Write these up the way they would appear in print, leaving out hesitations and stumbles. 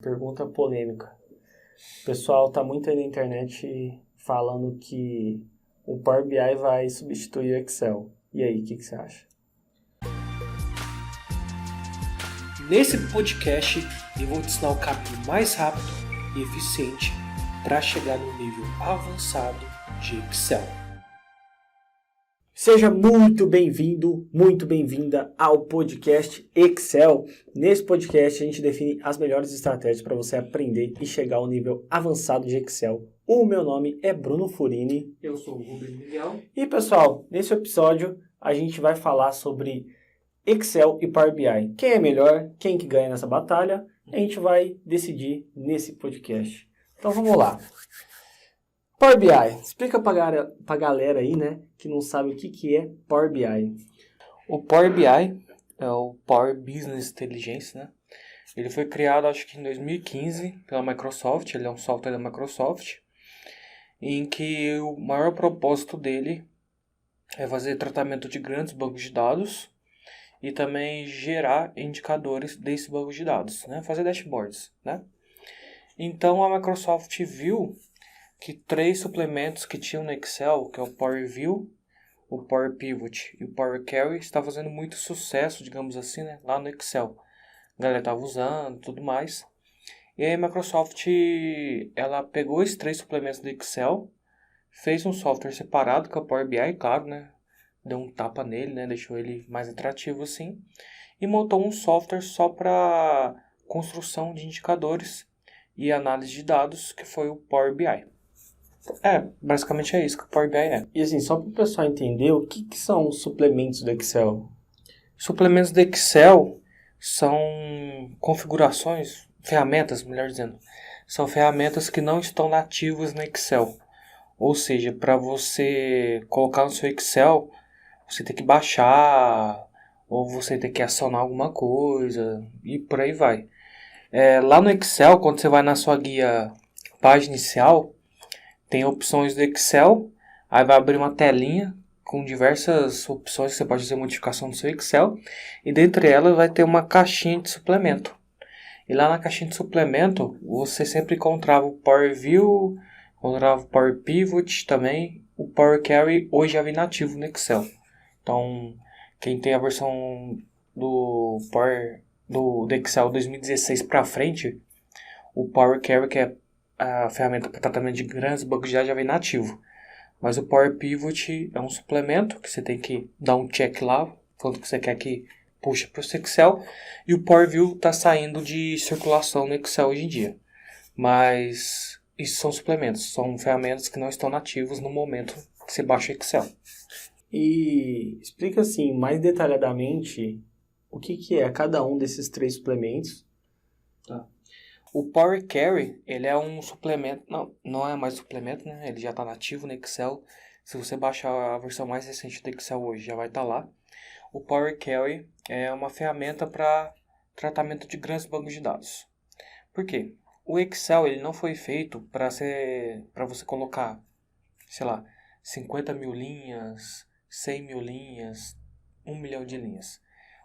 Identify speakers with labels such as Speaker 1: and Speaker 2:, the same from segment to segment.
Speaker 1: Pergunta polêmica. O pessoal tá muito aí na internet falando que o Power BI vai substituir o Excel. E aí, o que você acha?
Speaker 2: Nesse podcast, eu vou te ensinar o caminho mais rápido e eficiente para chegar no nível avançado de Excel.
Speaker 1: Seja muito bem-vindo, muito bem-vinda ao podcast Excel. Nesse podcast a gente define as melhores estratégias para você aprender e chegar ao nível avançado de Excel. O meu nome é Bruno Furini.
Speaker 2: Eu sou o Rubens Miguel.
Speaker 1: E pessoal, nesse episódio a gente vai falar sobre Excel e Power BI. Quem é melhor, quem que ganha nessa batalha, a gente vai decidir nesse podcast. Então vamos lá. Power BI, explica pra galera aí, né, que não sabe o que é Power BI.
Speaker 2: O Power BI é o Power Business Intelligence, né? Ele foi criado, acho que em 2015, pela Microsoft. Ele é um software da Microsoft, em que o maior propósito dele é fazer tratamento de grandes bancos de dados e também gerar indicadores desses bancos de dados, né? Fazer dashboards, né? Então a Microsoft viu que 3 suplementos que tinham no Excel, que é o Power View, o Power Pivot e o Power Query, está fazendo muito sucesso, digamos assim, né, lá no Excel. A galera estava usando e tudo mais. E aí a Microsoft, ela pegou esses 3 suplementos do Excel, fez um software separado, que é o Power BI, claro, né? Deu um tapa nele, né? Deixou ele mais atrativo assim. E montou um software só para construção de indicadores e análise de dados, que foi o Power BI. Basicamente é isso que o Power BI é.
Speaker 1: E assim, só para o pessoal entender, o que são os suplementos do Excel?
Speaker 2: Suplementos do Excel são configurações, ferramentas, melhor dizendo. São ferramentas que não estão nativas no Excel. Ou seja, para você colocar no seu Excel, você tem que baixar, ou você tem que acionar alguma coisa, e por aí vai. Lá no Excel, quando você vai na sua guia página inicial, tem opções do Excel, aí vai abrir uma telinha com diversas opções que você pode fazer modificação no seu Excel, e dentre elas vai ter uma caixinha de suplemento. E lá na caixinha de suplemento, você sempre encontrava o Power View, encontrava o Power Pivot também, o Power Query hoje já vem nativo no Excel. Então, quem tem a versão do Excel 2016 para frente, o Power Query, que é a ferramenta para tratamento de grandes bancos de dados, já vem nativo. Mas o Power Pivot é um suplemento que você tem que dar um check lá, quanto que você quer que puxe para o Excel. E o Power View está saindo de circulação no Excel hoje em dia. Mas isso são suplementos, são ferramentas que não estão nativas no momento que você baixa o Excel.
Speaker 1: E explica assim, mais detalhadamente, o que é cada um desses 3 suplementos.
Speaker 2: Tá. O Power Query, ele é um suplemento, não é mais suplemento, né? Ele já está nativo no Excel. Se você baixar a versão mais recente do Excel hoje, já vai estar lá. O Power Query é uma ferramenta para tratamento de grandes bancos de dados. Por quê? O Excel ele não foi feito para você colocar, sei lá, 50 mil linhas, 100 mil linhas, 1 milhão de linhas.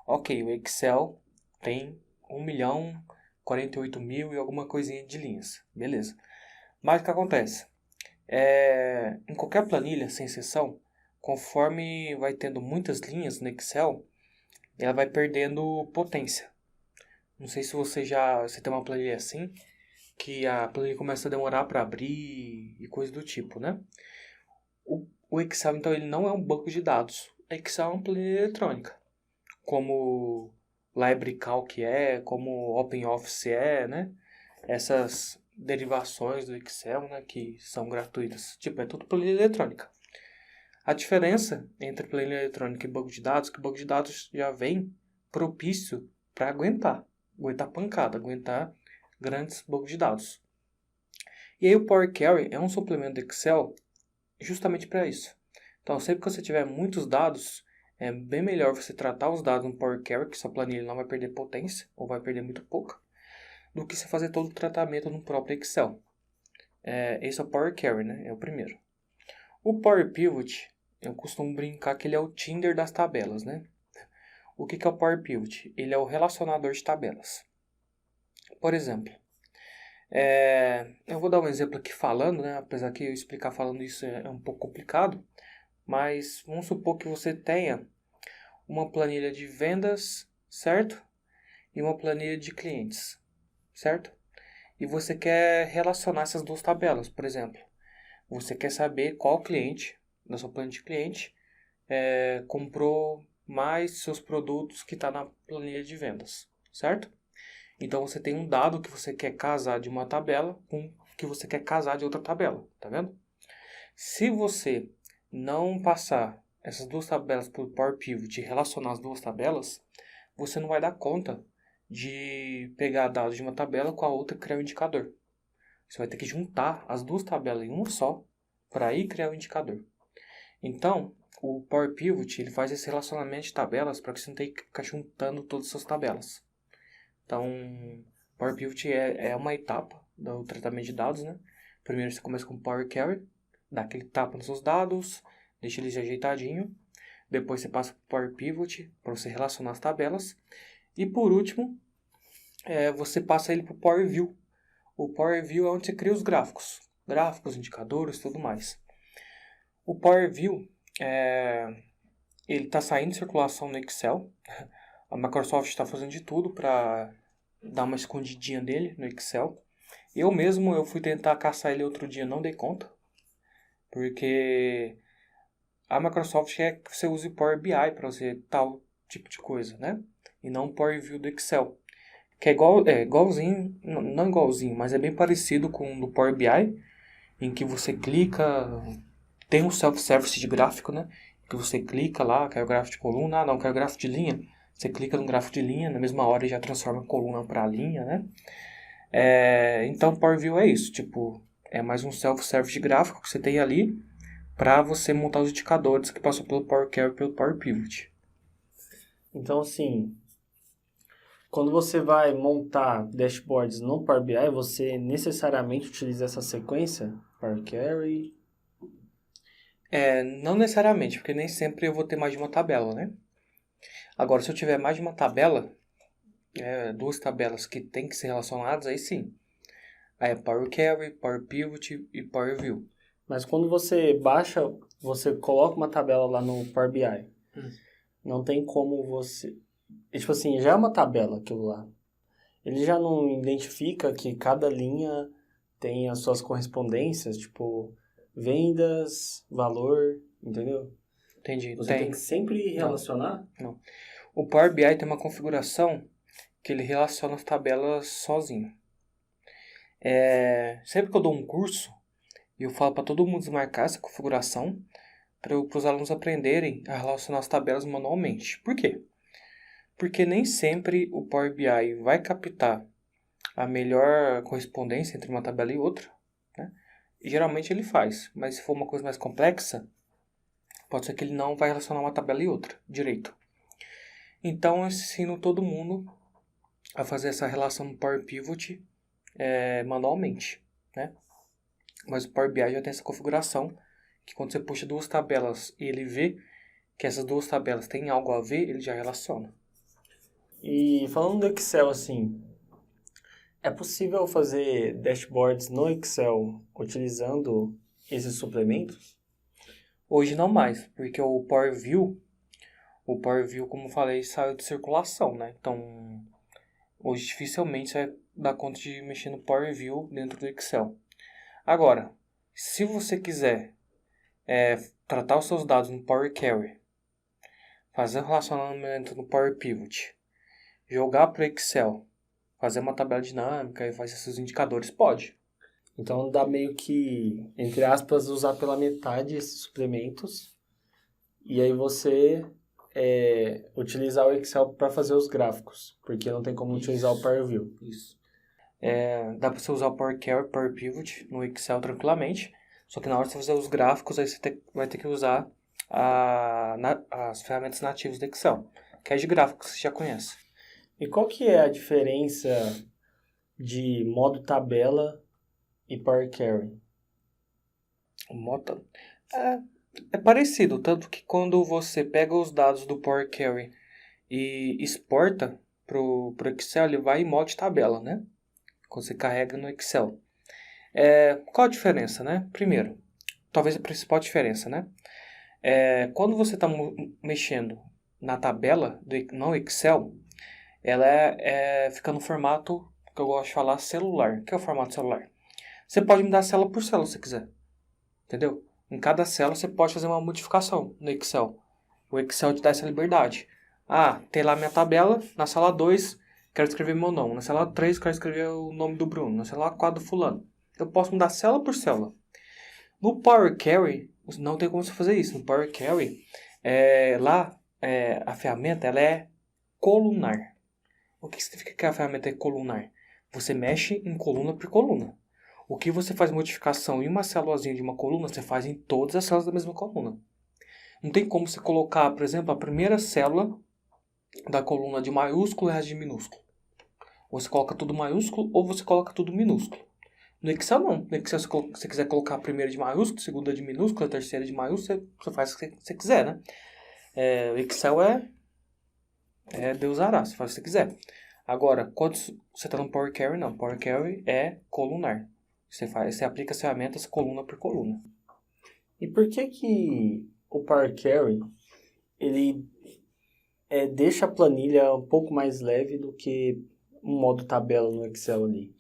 Speaker 2: Ok, o Excel tem 1 milhão, 48 mil e alguma coisinha de linhas. Beleza. Mas o que acontece? Em qualquer planilha, sem exceção, conforme vai tendo muitas linhas no Excel, ela vai perdendo potência. Não sei se você tem uma planilha assim, que a planilha começa a demorar para abrir e coisa do tipo, né? O Excel, então, ele não é um banco de dados. O Excel é uma planilha eletrônica, como LibreCalc como OpenOffice né? Essas derivações do Excel, né, que são gratuitas. Tipo, é tudo planilha eletrônica. A diferença entre planilha eletrônica e banco de dados é que o banco de dados já vem propício para aguentar pancada, aguentar grandes bancos de dados. E aí o Power Query é um suplemento do Excel justamente para isso. Então, sempre que você tiver muitos dados, é bem melhor você tratar os dados no Power Query, que sua planilha não vai perder potência, ou vai perder muito pouco, do que você fazer todo o tratamento no próprio Excel. Esse é o Power Query, né? É o primeiro. O Power Pivot, eu costumo brincar que ele é o Tinder das tabelas, né? O que é o Power Pivot? Ele é o relacionador de tabelas. Por exemplo, Eu vou dar um exemplo aqui falando, né? Apesar que eu explicar falando isso é um pouco complicado. Mas vamos supor que você tenha uma planilha de vendas, certo? E uma planilha de clientes, certo? E você quer relacionar essas duas tabelas, por exemplo. Você quer saber qual cliente, da sua planilha de cliente, comprou mais seus produtos que está na planilha de vendas, certo? Então você tem um dado que você quer casar de uma tabela com que você quer casar de outra tabela, tá vendo? Se você não passar essas duas tabelas por Power Pivot e relacionar as duas tabelas, você não vai dar conta de pegar dados de uma tabela com a outra e criar um indicador. Você vai ter que juntar as duas tabelas em uma só para aí criar um indicador. Então, o Power Pivot ele faz esse relacionamento de tabelas para que você não tenha que ficar juntando todas as suas tabelas. Então, Power Pivot é uma etapa do tratamento de dados, né? Primeiro você começa com o Power Query, dá aquele tapa nos seus dados, deixa eles ajeitadinho. Depois você passa para o Power Pivot para você relacionar as tabelas. E por último, você passa ele para o Power View. O Power View é onde você cria os gráficos. Gráficos, indicadores, tudo mais. O Power View, ele está saindo de circulação no Excel. A Microsoft está fazendo de tudo para dar uma escondidinha dele no Excel. Eu fui tentar caçar ele outro dia, não dei conta. Porque a Microsoft quer que você use Power BI para fazer tal tipo de coisa, né? E não o Power View do Excel. Que é igualzinho, não igualzinho, mas é bem parecido com o do Power BI, em que você clica, tem um self-service de gráfico, né? Que você clica lá, quer o gráfico de coluna, não, quer o gráfico de linha. Você clica no gráfico de linha, na mesma hora já transforma a coluna para linha, né? Então, Power View é isso, tipo, é mais um self-service de gráfico que você tem ali para você montar os indicadores que passam pelo Power Query e pelo Power Pivot.
Speaker 1: Então, assim, quando você vai montar dashboards no Power BI, você necessariamente utiliza essa sequência? Power Query?
Speaker 2: Não necessariamente, porque nem sempre eu vou ter mais de uma tabela, né? Agora, se eu tiver mais de uma tabela, duas tabelas que tem que ser relacionadas, aí sim. Aí é Power Query, Power Pivot e Power View.
Speaker 1: Mas quando você baixa, você coloca uma tabela lá no Power BI. Não tem como você... Tipo assim, já é uma tabela aquilo lá. Ele já não identifica que cada linha tem as suas correspondências, tipo, vendas, valor, entendeu?
Speaker 2: Entendi.
Speaker 1: Você tem que sempre relacionar?
Speaker 2: Não. O Power BI tem uma configuração que ele relaciona as tabelas sozinho. Sempre que eu dou um curso, eu falo para todo mundo desmarcar essa configuração para os alunos aprenderem a relacionar as tabelas manualmente. Por quê? Porque nem sempre o Power BI vai captar a melhor correspondência entre uma tabela e outra, né? E geralmente ele faz, mas se for uma coisa mais complexa, pode ser que ele não vai relacionar uma tabela e outra direito. Então eu ensino todo mundo a fazer essa relação no Power Pivot manualmente, né? Mas o Power BI já tem essa configuração que quando você puxa duas tabelas e ele vê que essas duas tabelas têm algo a ver, ele já relaciona.
Speaker 1: E falando do Excel, assim, é possível fazer dashboards no Excel utilizando esses suplementos?
Speaker 2: Hoje não mais, porque o Power View, como eu falei, saiu de circulação, né? Então, hoje dificilmente você vai dar conta de mexer no Power View dentro do Excel. Agora, se você quiser tratar os seus dados no Power Query, fazer um relacionamento no Power Pivot, jogar para o Excel, fazer uma tabela dinâmica e fazer seus indicadores, pode.
Speaker 1: Então dá meio que, entre aspas, usar pela metade esses suplementos e aí você utilizar o Excel para fazer os gráficos, porque não tem como utilizar o Power View.
Speaker 2: Isso. Dá para você usar o Power Query, Power Pivot no Excel tranquilamente, só que na hora de você fazer os gráficos, aí você vai ter que usar as ferramentas nativas do Excel, que é de gráficos que você já conhece.
Speaker 1: E qual que é a diferença de modo tabela e Power Query?
Speaker 2: O modo é parecido, tanto que quando você pega os dados do Power Query e exporta pro Excel, ele vai em modo de tabela, né? quando você carrega no Excel. Qual a diferença, né? Primeiro, talvez a principal diferença, né? Quando você está mexendo na tabela no Excel, ela fica no formato que eu gosto de falar celular. O que é o formato celular? Você pode mudar célula por célula se quiser. Entendeu? Em cada célula você pode fazer uma modificação no Excel. O Excel te dá essa liberdade. Tem lá minha tabela, na célula 2 quero escrever meu nome, na célula 3 quero escrever o nome do Bruno, na célula 4 do fulano. Eu posso mudar célula por célula. No Power Query, não tem como você fazer isso. No Power Query, a ferramenta ela é colunar. O que significa que a ferramenta é colunar? Você mexe em coluna por coluna. O que você faz modificação em uma célulazinha de uma coluna, você faz em todas as células da mesma coluna. Não tem como você colocar, por exemplo, a primeira célula da coluna de maiúsculo e a de minúsculo. Você coloca tudo maiúsculo ou você coloca tudo minúsculo. No Excel não. No Excel, se você quiser colocar a primeira de maiúsculo, a segunda de minúsculo, a terceira de maiúsculo, você faz o que você quiser, né? O Excel Deus dará, você faz o que você quiser. Agora, quando você está no Power Query, não. Power Query é colunar. Você aplica as ferramentas coluna por coluna.
Speaker 1: E por que o Power Query ele deixa a planilha um pouco mais leve do que um modo tabela no Excel ali?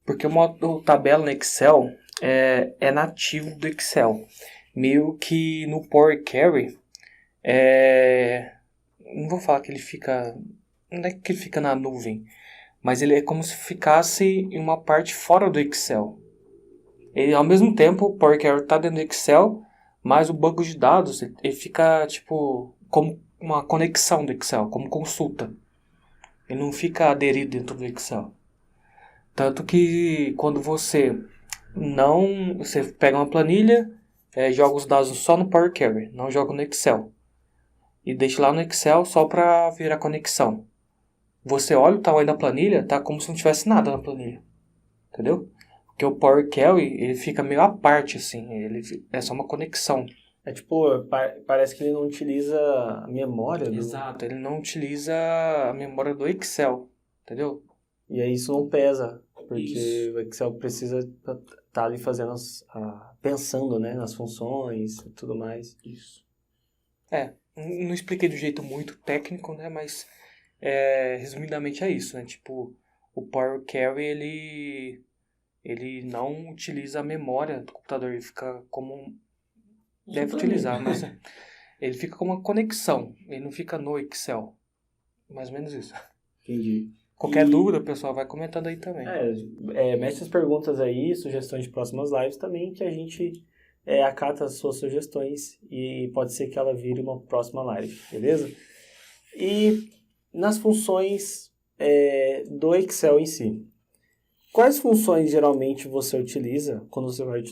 Speaker 2: Porque o modo tabela no Excel é nativo do Excel. Meio que no Power Query, não vou falar que ele fica... Não é que ele fica na nuvem, mas ele é como se ficasse em uma parte fora do Excel. Ele, ao mesmo tempo, o Power Query está dentro do Excel, mas o banco de dados ele fica tipo como uma conexão do Excel, como consulta. Ele não fica aderido dentro do Excel. Tanto que quando você pega uma planilha, joga os dados só no Power Query, não joga no Excel. E deixa lá no Excel só para virar conexão. Você olha o tamanho da planilha, tá como se não tivesse nada na planilha. Entendeu? Porque o Power Query, ele fica meio à parte, assim. Ele é só uma conexão.
Speaker 1: Parece que ele não utiliza a memória
Speaker 2: Exato, ele não utiliza a memória do Excel. Entendeu?
Speaker 1: E aí isso não pesa, porque
Speaker 2: Isso.
Speaker 1: o Excel precisa estar ali fazendo pensando, né, nas funções e tudo mais.
Speaker 2: Isso. Não expliquei do jeito muito técnico, né? Mas resumidamente é isso, né? Tipo, o Power Query ele não utiliza a memória do computador, ele fica como deve utilizar, mas ele fica como uma conexão, ele não fica no Excel. Mais ou menos isso.
Speaker 1: Entendi.
Speaker 2: Qualquer dúvida, o pessoal vai comentando aí também.
Speaker 1: Mete as perguntas aí, sugestões de próximas lives também, que a gente acata as suas sugestões e pode ser que ela vire uma próxima live, beleza? E nas funções do Excel em si, quais funções geralmente você utiliza quando você vai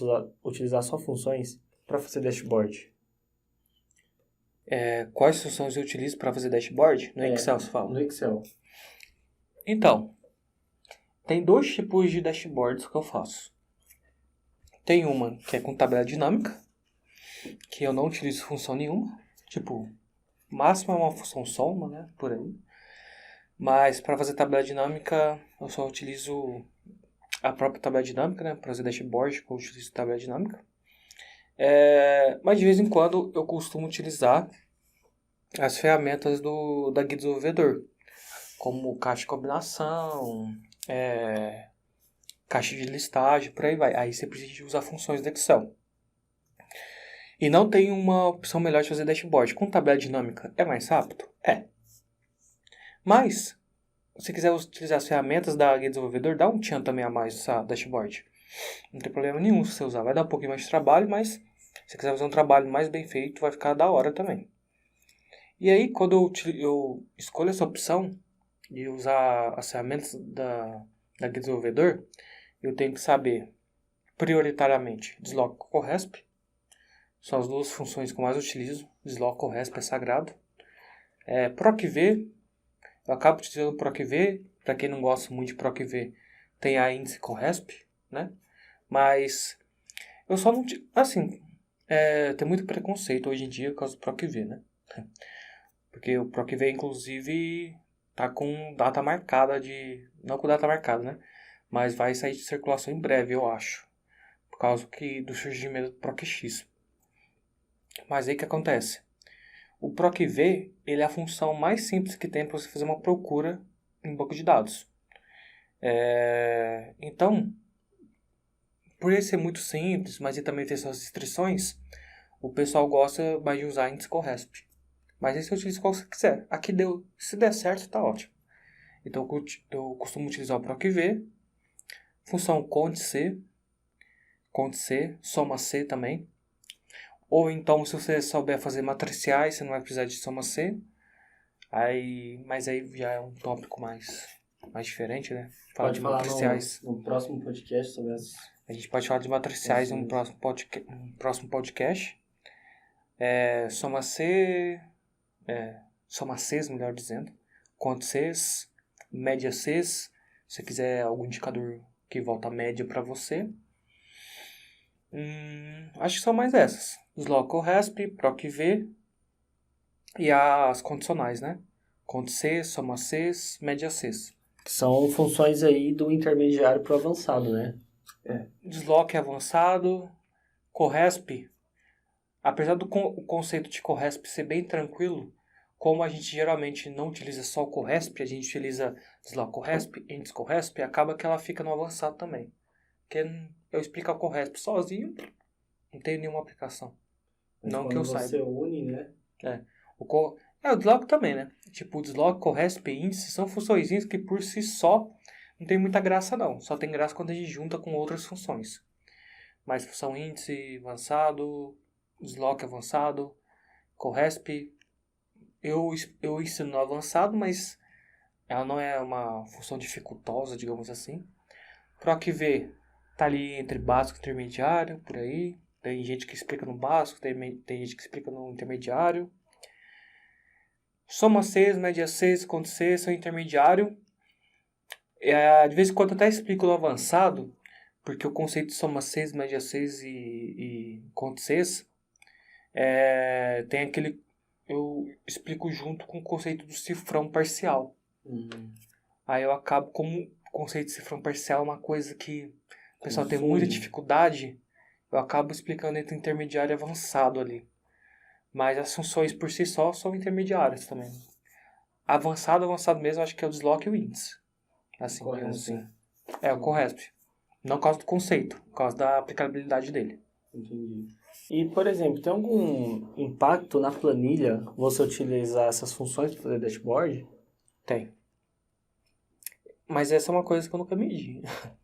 Speaker 1: utilizar só funções para fazer dashboard?
Speaker 2: Quais funções eu utilizo para fazer dashboard? No Excel, você fala?
Speaker 1: No Excel.
Speaker 2: Então, tem dois tipos de dashboards que eu faço. Tem uma que é com tabela dinâmica, que eu não utilizo função nenhuma. Tipo, máximo é uma função soma, né? Por aí. Mas para fazer tabela dinâmica, eu só utilizo a própria tabela dinâmica, né? Para fazer dashboard, eu utilizo tabela dinâmica. Mas de vez em quando eu costumo utilizar as ferramentas da guia do desenvolvedor, como caixa de combinação, caixa de listagem, por aí vai. Aí você precisa usar funções do Excel. E não tem uma opção melhor de fazer dashboard. Com tabela dinâmica é mais rápido? Mas, se quiser utilizar as ferramentas da guia do desenvolvedor, dá um tchan também a mais essa dashboard. Não tem problema nenhum se você usar. Vai dar um pouquinho mais de trabalho, mas se você quiser fazer um trabalho mais bem feito, vai ficar da hora também. E aí, quando eu escolho essa opção de usar as ferramentas da guia do desenvolvedor, eu tenho que saber, prioritariamente, Desloc ou Resp. São as duas funções que eu mais utilizo. Desloc ou Resp é sagrado. PROC-V, eu acabo utilizando PROC-V. Para quem não gosta muito de PROC-V, tem a índice com Resp, né? Mas eu só não... Assim, tem muito preconceito hoje em dia por causa do PROC-V, né? Porque o PROC-V, inclusive, tá com data marcada de... Não com data marcada, né? mas vai sair de circulação em breve, eu acho, por causa do surgimento do PROC-X. Mas aí o que acontece? O PROC-V, ele é a função mais simples que tem para você fazer uma procura em banco de dados. Então, por ele ser muito simples, mas ele também ter suas restrições, o pessoal gosta mais de usar índice CORRESP. Mas aí você utiliza qual você quiser. Aqui deu, se der certo, tá ótimo. Então eu costumo utilizar o PROC-V, função CONT-C, soma-C também. Ou então, se você souber fazer matriciais, você não vai precisar de soma-C. Mas aí já é um tópico mais diferente, né? Falar
Speaker 1: Pode
Speaker 2: de
Speaker 1: falar
Speaker 2: matriciais.
Speaker 1: no próximo podcast sobre as...
Speaker 2: A gente pode falar de matriciais em um próximo podcast. Soma-C, soma-Cs, melhor dizendo. Cont-Cs, média-Cs. Se você quiser algum indicador que volta a média para você. Acho que são mais essas. Slog CORRESP, PROC-V e as condicionais, né? Cont-C, soma-Cs, média-Cs.
Speaker 1: Que são funções aí do intermediário para o avançado, né?
Speaker 2: Slog é avançado. CORRESP, apesar do conceito de CORRESP ser bem tranquilo, como a gente geralmente não utiliza só o CORRESP, a gente utiliza Slog CORRESP, índice CORRESP, acaba que ela fica no avançado também. Porque eu explico a CORRESP sozinho, não tem nenhuma aplicação.
Speaker 1: Mas
Speaker 2: não que eu
Speaker 1: você
Speaker 2: saiba.
Speaker 1: une, né?
Speaker 2: O Slog também, né? Tipo, o Slog, CORRESP e índice são funçõezinhas que por si só não tem muita graça não. Só tem graça quando a gente junta com outras funções. Mas função índice avançado, Slog avançado, CORRESP, eu ensino no avançado, mas ela não é uma função dificultosa, digamos assim. PROC-V tá ali entre básico e intermediário, por aí. Tem gente que explica no básico, tem gente que explica no intermediário. Soma-Cs, média-Cs, cont-C são intermediário. De vez em quando eu até explico no avançado, porque o conceito de soma-Cs, média-Cs e cont-Cs tem aquele... Eu explico junto com o conceito do cifrão parcial. Aí eu acabo, como o conceito de cifrão parcial é uma coisa que o pessoal tem muita dificuldade, eu acabo explicando entre intermediário e avançado ali. Mas as funções por si só são intermediárias também. Avançado mesmo, acho que é o Slog e o índice. Assim, digamos assim. O CORRESP. Não por causa do conceito, por causa da aplicabilidade dele.
Speaker 1: Entendi. E, por exemplo, tem algum impacto na planilha você utilizar essas funções para fazer dashboard?
Speaker 2: Tem. Mas essa é uma coisa que eu nunca medi.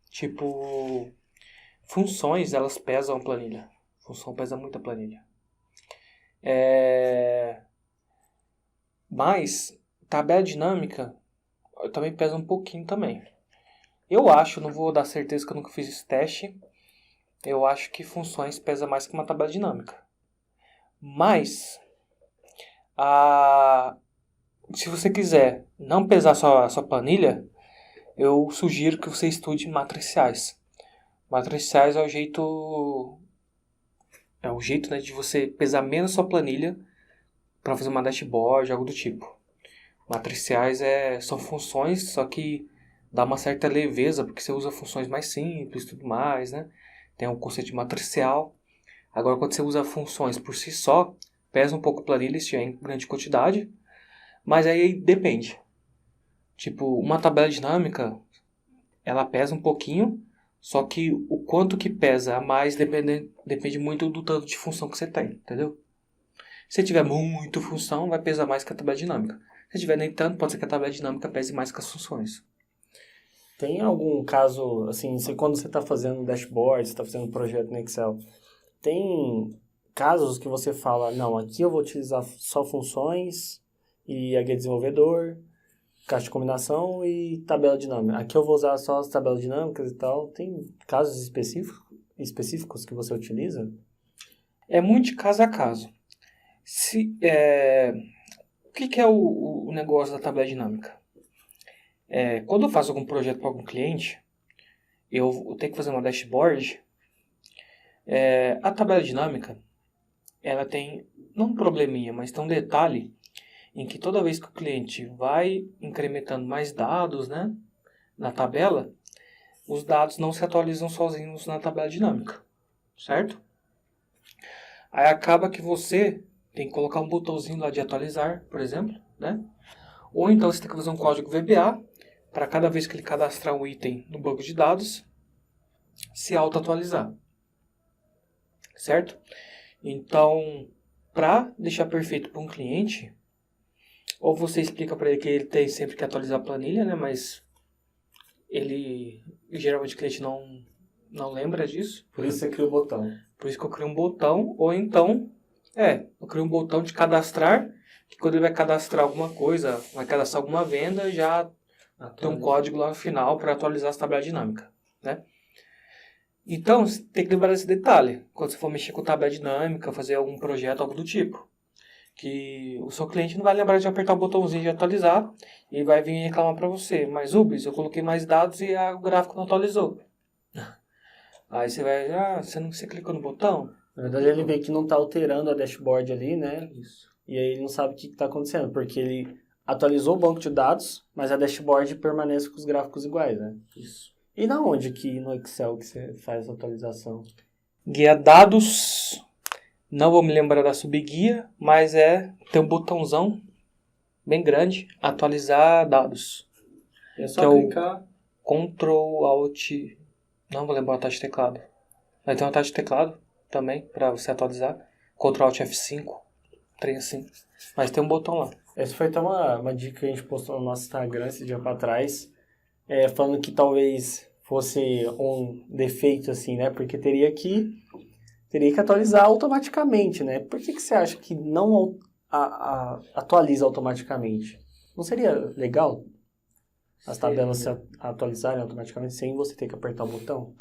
Speaker 2: Tipo, funções, elas pesam a planilha. Função pesa muito a planilha. Mas, tabela dinâmica também pesa um pouquinho também. Eu acho, não vou dar certeza que eu nunca fiz esse teste, eu acho que funções pesa mais que uma tabela dinâmica. Mas, se você quiser não pesar a sua planilha, eu sugiro que você estude matriciais. Matriciais é o jeito, né, de você pesar menos sua planilha para fazer uma dashboard, algo do tipo. Matriciais são funções, só que dá uma certa leveza, porque você usa funções mais simples e tudo mais, né? Tem o conceito de matricial. Agora, quando você usa funções por si só, pesa um pouco a planilha, se tiver em grande quantidade, mas aí depende. Tipo, uma tabela dinâmica, ela pesa um pouquinho, só que o quanto que pesa a mais depende muito do tanto de função que você tem, entendeu? Se tiver muito função, vai pesar mais que a tabela dinâmica. Se tiver nem tanto, pode ser que a tabela dinâmica pese mais que as funções.
Speaker 1: Tem algum caso, assim, quando você está fazendo dashboard, você está fazendo um projeto no Excel, tem casos que você fala, não, aqui eu vou utilizar só funções e a guia desenvolvedor, caixa de combinação e tabela dinâmica. Aqui eu vou usar só as tabelas dinâmicas e tal. Tem casos específicos que você utiliza?
Speaker 2: É muito de caso a caso. O que é o negócio da tabela dinâmica? Quando eu faço algum projeto para algum cliente, eu tenho que fazer uma dashboard. A tabela dinâmica, ela tem, não um probleminha, mas tem um detalhe em que toda vez que o cliente vai incrementando mais dados, né, na tabela, os dados não se atualizam sozinhos na tabela dinâmica, certo? Aí acaba que você tem que colocar um botãozinho lá de atualizar, por exemplo, né? Ou então você tem que fazer um código VBA para cada vez que ele cadastrar um item no banco de dados, se auto-atualizar, certo? Então, para deixar perfeito para um cliente, ou você explica para ele que ele tem sempre que atualizar a planilha, né? Mas geralmente o cliente não lembra disso.
Speaker 1: Por isso você cria o botão.
Speaker 2: Por isso que eu crio um botão, ou então, eu crio um botão de cadastrar, que quando ele vai cadastrar alguma coisa, vai cadastrar alguma venda, já tem um código lá no final para atualizar essa tabela dinâmica, né? Então, você tem que lembrar desse detalhe, quando você for mexer com tabela dinâmica, fazer algum projeto, algo do tipo, que o seu cliente não vai lembrar de apertar o botãozinho de atualizar e vai vir reclamar para você, mas Ubis, eu coloquei mais dados e o gráfico não atualizou. Aí você vai, você clicou no botão?
Speaker 1: Na verdade, ele vê que não está alterando a dashboard ali, né?
Speaker 2: Isso.
Speaker 1: E aí ele não sabe o que está acontecendo, porque ele atualizou o banco de dados, mas a dashboard permanece com os gráficos iguais, né?
Speaker 2: Isso.
Speaker 1: E na onde que no Excel que você faz essa atualização?
Speaker 2: Guia dados, não vou me lembrar da subguia, mas tem um botãozão bem grande, atualizar dados.
Speaker 1: É só
Speaker 2: que é
Speaker 1: clicar.
Speaker 2: o Ctrl Alt, não vou lembrar a taxa de teclado. Vai ter uma taxa de teclado também para você atualizar. Ctrl Alt F5, trem assim. Mas tem um botão lá.
Speaker 1: Essa foi até uma dica que a gente postou no nosso Instagram esse dia para trás, falando que talvez fosse um defeito assim, né? Porque teria que atualizar automaticamente, né? Por que você acha que não atualiza automaticamente? Não seria legal as tabelas se atualizarem automaticamente sem você ter que apertar o botão?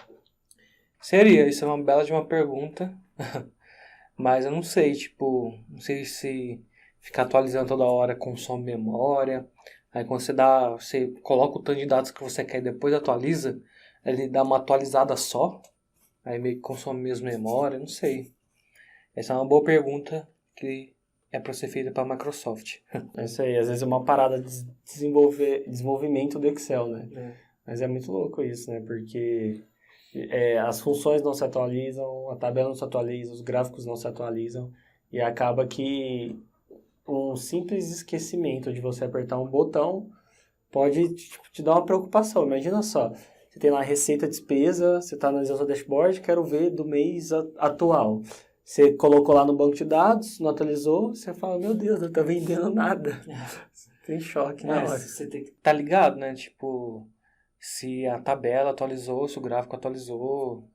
Speaker 2: Seria, isso é uma bela de uma pergunta. Mas eu não sei, não sei se ficar atualizando toda hora consome memória. Aí quando você coloca o tanto de dados que você quer e depois atualiza, ele dá uma atualizada só. Aí meio que consome mesmo memória, não sei. Essa é uma boa pergunta que é para ser feita para a Microsoft.
Speaker 1: É isso aí, às vezes é uma parada de desenvolvimento do Excel, né? Mas é muito louco isso, né? Porque as funções não se atualizam, a tabela não se atualiza, os gráficos não se atualizam, e acaba que um simples esquecimento de você apertar um botão pode te dar uma preocupação. Imagina só, você tem lá receita, despesa, você está analisando seu dashboard, quero ver do mês atual. Você colocou lá no banco de dados, não atualizou, você fala, meu Deus, não está vendendo nada. Tem choque na hora.
Speaker 2: Você tem que estar ligado, né? Se a tabela atualizou, se o gráfico atualizou,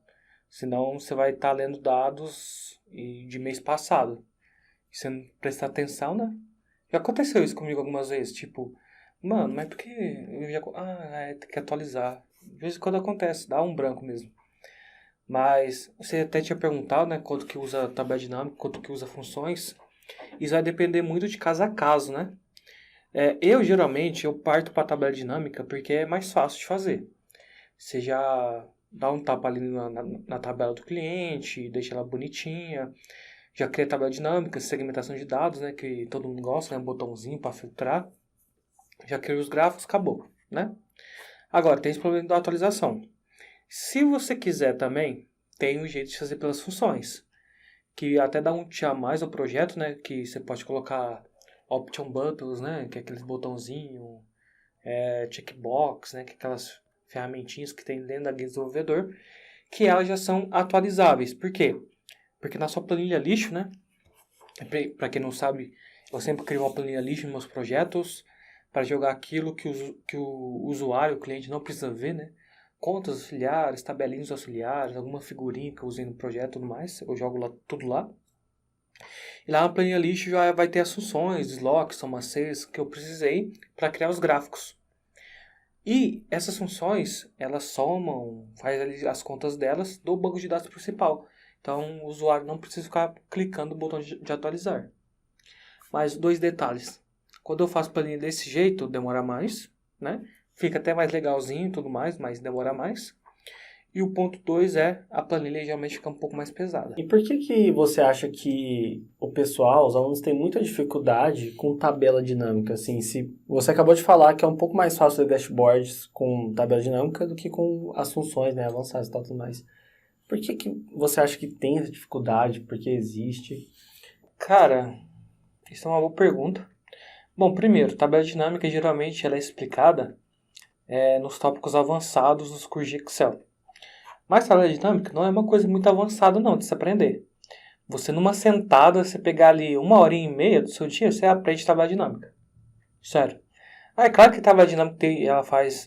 Speaker 2: senão você vai estar lendo dados de mês passado. E você não prestar atenção, né? Já aconteceu isso comigo algumas vezes, mano, mas por que eu já... tem que atualizar. De vez em quando acontece, dá um branco mesmo. Mas você até tinha perguntado, né, quanto que usa tabela dinâmica, quanto que usa funções. Isso vai depender muito de caso a caso, né? Geralmente, eu parto para a tabela dinâmica porque é mais fácil de fazer. Você já dá um tapa ali na tabela do cliente, deixa ela bonitinha. Já cria a tabela dinâmica, segmentação de dados, né, que todo mundo gosta, né, um botãozinho para filtrar. Já cria os gráficos, acabou, né? Agora, tem esse problema da atualização. Se você quiser também, tem um jeito de fazer pelas funções, que até dá um tchan a mais ao projeto, né, que você pode colocar option buttons, né, que é aqueles botãozinhos, checkbox, né, que é aquelas ferramentinhas que tem dentro da guia do desenvolvedor, que elas já são atualizáveis. Por quê? Porque na sua planilha lixo, né, para quem não sabe, eu sempre crio uma planilha lixo nos meus projetos para jogar aquilo que o usuário, o cliente não precisa ver, né, contas auxiliares, tabelinhas auxiliares, alguma figurinha que eu usei no projeto e tudo mais, eu jogo tudo lá. E lá na planilha lixo já vai ter as funções, desloques, somaceis que eu precisei para criar os gráficos. E essas funções, elas somam, faz ali as contas delas do banco de dados principal. Então o usuário não precisa ficar clicando no botão de atualizar. Mas 2 detalhes. Quando eu faço planilha desse jeito, demora mais, né? Fica até mais legalzinho e tudo mais, mas demora mais. E o ponto 2 é a planilha geralmente fica um pouco mais pesada.
Speaker 1: E por que você acha que o pessoal, os alunos, têm muita dificuldade com tabela dinâmica? Assim, se você acabou de falar que é um pouco mais fácil fazer dashboards com tabela dinâmica do que com as funções, né, avançadas e tal, tudo mais. Por que você acha que tem essa dificuldade? Por que existe?
Speaker 2: Cara, isso é uma boa pergunta. Bom, primeiro, tabela dinâmica geralmente ela é explicada nos tópicos avançados dos cursos de Excel. Mas tabela dinâmica não é uma coisa muito avançada não de se aprender. Você numa sentada, você pegar ali 1h30 do seu dia, você aprende tabela dinâmica. Sério. É claro que a tabela dinâmica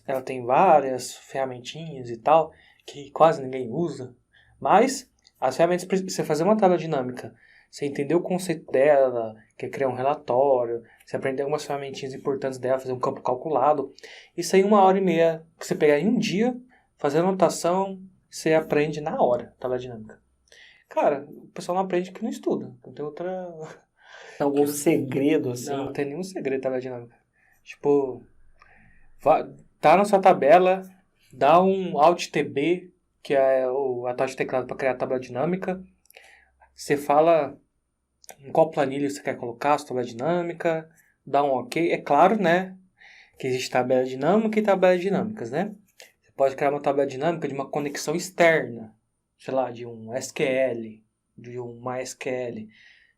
Speaker 2: ela tem várias ferramentinhas e tal, que quase ninguém usa. Mas as ferramentas, você fazer uma tabela dinâmica, você entender o conceito dela, que é criar um relatório, você aprender algumas ferramentinhas importantes dela, fazer um campo calculado, isso aí 1h30, que você pegar em um dia, fazer anotação, você aprende na hora, tabela dinâmica. Cara, o pessoal não aprende porque não estuda. Não tem outra...
Speaker 1: Algum segredo, assim?
Speaker 2: Não tem nenhum segredo tabela dinâmica. Tipo, tá na sua tabela, dá um Alt TB, que é a taxa de teclado para criar a tabela dinâmica. Você fala em qual planilha você quer colocar a sua tabela dinâmica, dá um OK. É claro, né, que existe tabela dinâmica e tabelas dinâmicas, né? Você pode criar uma tabela dinâmica de uma conexão externa, sei lá, de um SQL, de um MySQL,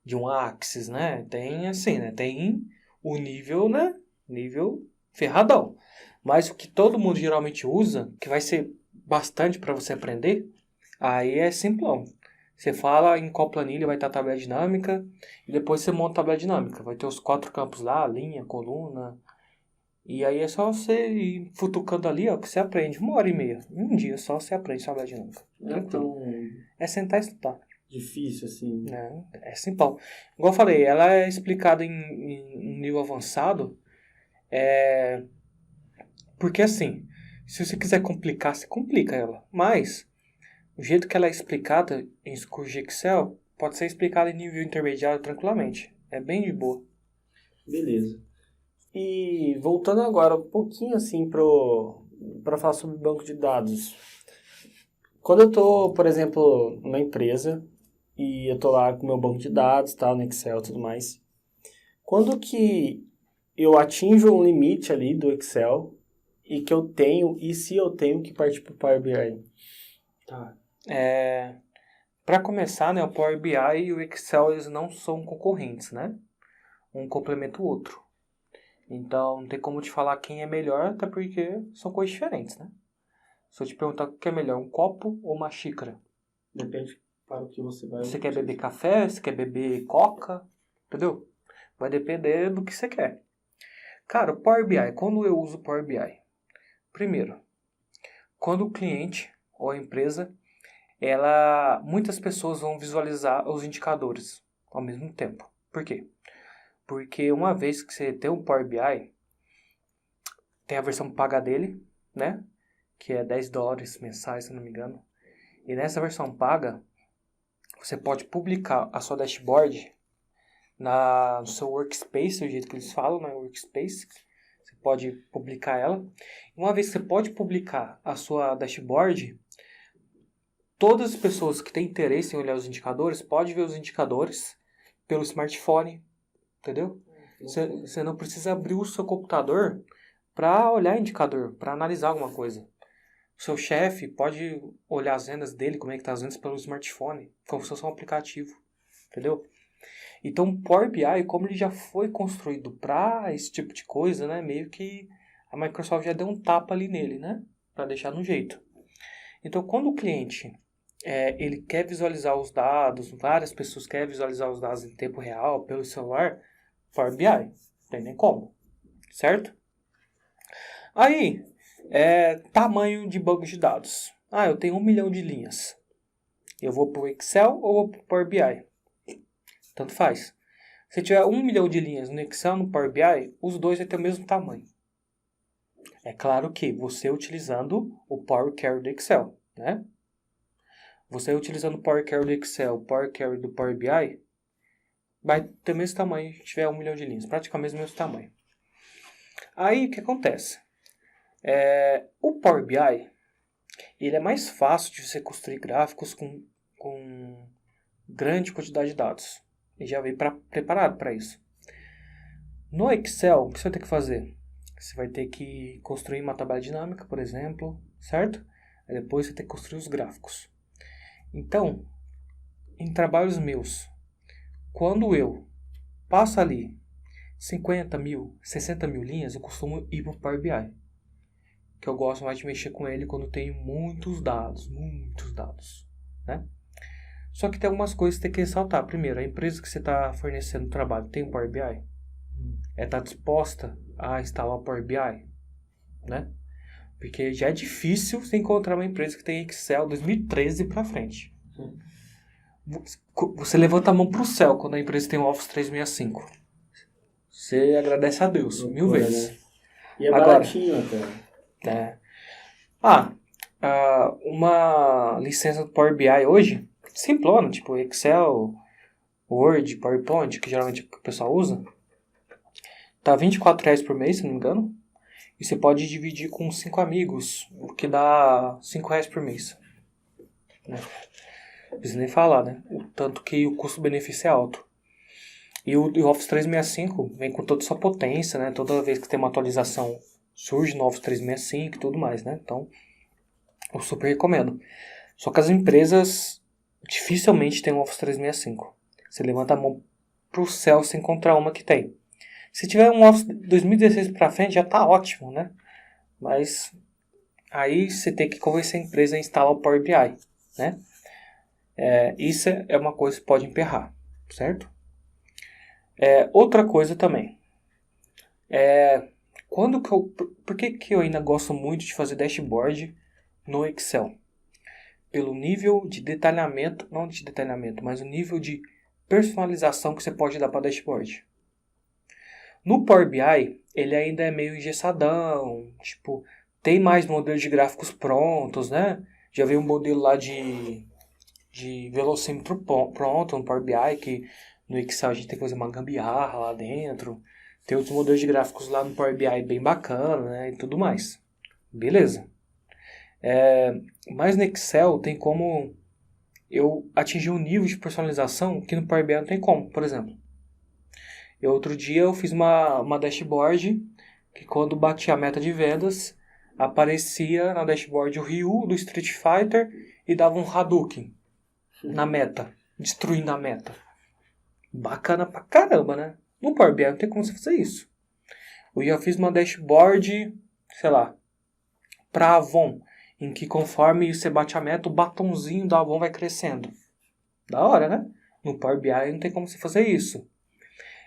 Speaker 2: de um Axis, né? Tem assim, né? Tem o nível, né? Nível ferradão. Mas o que todo mundo geralmente usa, que vai ser bastante para você aprender, aí é simplão. Você fala em qual planilha vai estar a tabela dinâmica e depois você monta a tabela dinâmica. Vai ter os 4 campos lá, linha, coluna. E aí é só você ir futucando ali, ó, que você aprende 1h30. Em um dia só você aprende tabela dinâmica.
Speaker 1: Não é tão
Speaker 2: É sentar e estudar.
Speaker 1: difícil, assim.
Speaker 2: É simplão. Igual eu falei, ela é explicada em nível avançado. Porque assim, se você quiser complicar, você complica ela. Mas, o jeito que ela é explicada em curso de Excel, pode ser explicada em nível intermediário tranquilamente. É bem de boa.
Speaker 1: Beleza. E voltando agora um pouquinho assim para falar sobre banco de dados. Quando eu estou, por exemplo, numa empresa e eu estou lá com o meu banco de dados, tal, no Excel e tudo mais, quando que eu atinjo um limite ali do Excel e que eu tenho, e se eu tenho que partir para o Power BI?
Speaker 2: Tá. Para começar, né, o Power BI e o Excel eles não são concorrentes, né? Um complementa o outro. Então, não tem como te falar quem é melhor, até porque são coisas diferentes, né? Se eu te perguntar o que é melhor, um copo ou uma xícara?
Speaker 1: Depende para o que você vai...
Speaker 2: Você quer beber café? Você quer beber coca? Entendeu? Vai depender do que você quer. Cara, o Power BI, quando eu uso o Power BI? Primeiro, quando o cliente ou a empresa, muitas pessoas vão visualizar os indicadores ao mesmo tempo. Por quê? Porque uma vez que você tem um Power BI, tem a versão paga dele, né? Que é $10 mensais, se não me engano. E nessa versão paga, você pode publicar a sua dashboard no seu workspace, do jeito que eles falam, né? Workspace. Você pode publicar ela. Uma vez que você pode publicar a sua dashboard, todas as pessoas que têm interesse em olhar os indicadores podem ver os indicadores pelo smartphone, entendeu? Você não precisa abrir o seu computador para olhar indicador, para analisar alguma coisa. O seu chefe pode olhar as vendas dele, como é que tá as vendas pelo smartphone, como se fosse um aplicativo, entendeu? Então, o Power BI, como ele já foi construído para esse tipo de coisa, né, meio que a Microsoft já deu um tapa ali nele, né, para deixar no jeito. Então, quando o cliente ele quer visualizar os dados, várias pessoas querem visualizar os dados em tempo real pelo celular, Power BI, não tem nem como, certo? Aí, tamanho de banco de dados. Eu tenho 1 milhão de linhas. Eu vou para o Excel ou vou para o Power BI? Tanto faz. Se tiver 1 milhão de linhas no Excel e no Power BI, os dois vão ter o mesmo tamanho. É claro que você utilizando o Power Query do Excel, né? Você utilizando o Power Query do Excel, o Power Query do Power BI, vai ter o mesmo tamanho se tiver 1 milhão de linhas. Praticamente o mesmo tamanho. Aí, o que acontece? O Power BI, ele é mais fácil de você construir gráficos com grande quantidade de dados. Ele já veio preparado para isso. No Excel, o que você vai ter que fazer? Você vai ter que construir uma tabela dinâmica, por exemplo, certo? Aí depois você tem que construir os gráficos. Então, em trabalhos meus, quando eu passo ali 50 mil, 60 mil linhas, eu costumo ir para o Power BI. Que eu gosto mais de mexer com ele quando tenho muitos dados, né? Só que tem algumas coisas que tem que ressaltar. Primeiro, a empresa que você está fornecendo trabalho tem um Power BI? Está disposta a instalar o Power BI? Né? Porque já é difícil você encontrar uma empresa que tem Excel 2013 para frente. Você levanta a mão pro céu quando a empresa tem o Office 365. Você agradece a Deus, mil vezes.
Speaker 1: Né? E é
Speaker 2: Agora,
Speaker 1: baratinho até.
Speaker 2: Uma licença do Power BI hoje, simplona, tipo Excel, Word, PowerPoint, que geralmente o pessoal usa, tá R$24 por mês, se não me engano. E você pode dividir com 5 amigos, o que dá R$5 por mês. Né? Não preciso nem falar, né? O tanto que o custo-benefício é alto. E o Office 365 vem com toda a sua potência, né? Toda vez que tem uma atualização, surge no Office 365 e tudo mais, né? Então, eu super recomendo. Só que as empresas dificilmente têm um Office 365. Você levanta a mão pro céu se encontrar uma que tem. Se tiver um Office 2016 para frente, já tá ótimo, né? Mas aí você tem que convencer a empresa a instalar o Power BI, né? Isso é uma coisa que pode emperrar, certo? Outra coisa também. Por que eu ainda gosto muito de fazer dashboard no Excel? Pelo nível de detalhamento, não de detalhamento, mas o nível de personalização que você pode dar para dashboard. No Power BI, ele ainda é meio engessadão, tipo, tem mais modelos de gráficos prontos, né? Já veio um modelo lá de velocímetro pronto no Power BI, que no Excel a gente tem que fazer uma gambiarra lá dentro. Tem outros modelos de gráficos lá no Power BI bem bacana, né? E tudo mais. Beleza. Mas no Excel tem como eu atingir um nível de personalização que no Power BI não tem como, por exemplo. Outro dia eu fiz uma dashboard que quando batia a meta de vendas, aparecia na dashboard o Ryu do Street Fighter e dava um Hadouken na meta, destruindo a meta. Bacana pra caramba, né? No Power BI não tem como você fazer isso. Eu já fiz uma dashboard, sei lá, pra Avon, em que conforme você bate a meta, o batonzinho da Avon vai crescendo. Da hora, né? No Power BI não tem como você fazer isso.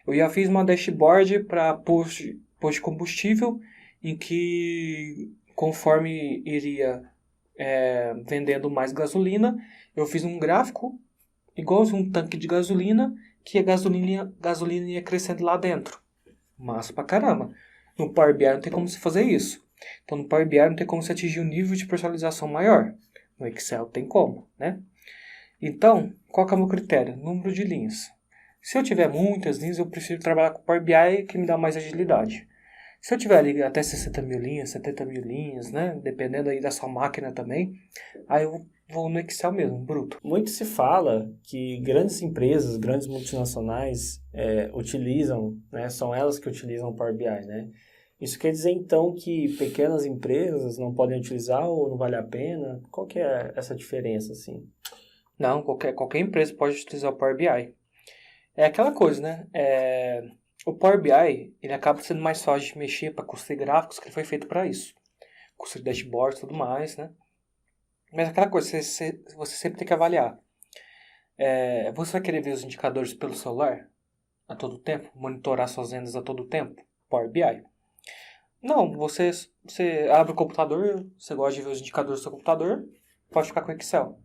Speaker 2: Eu já fiz uma dashboard para posto de combustível, em que conforme iria vendendo mais gasolina, eu fiz um gráfico igualzinho um tanque de gasolina, que a gasolina ia crescendo lá dentro. Massa pra caramba. No Power BI não tem como você fazer isso. Então no Power BI não tem como você atingir um nível de personalização maior. No Excel tem como, né? Então, qual que é o meu critério? Número de linhas. Se eu tiver muitas linhas, eu prefiro trabalhar com Power BI, que me dá mais agilidade. Se eu tiver ali até 60 mil linhas, 70 mil linhas, né? Dependendo aí da sua máquina também, aí eu vou no Excel mesmo, bruto.
Speaker 1: Muito se fala que grandes empresas, grandes multinacionais utilizam, né? São elas que utilizam o Power BI, né? Isso quer dizer, então, que pequenas empresas não podem utilizar ou não vale a pena? Qual que é essa diferença, assim?
Speaker 2: Não, qualquer empresa pode utilizar o Power BI. É aquela coisa, né? O Power BI, ele acaba sendo mais fácil de mexer para construir gráficos, que ele foi feito para isso. Construir dashboards e tudo mais, né? Mas aquela coisa, você sempre tem que avaliar. Você vai querer ver os indicadores pelo celular a todo tempo? Monitorar suas vendas a todo tempo? Power BI. Não, você abre o computador, você gosta de ver os indicadores do seu computador, pode ficar com o Excel.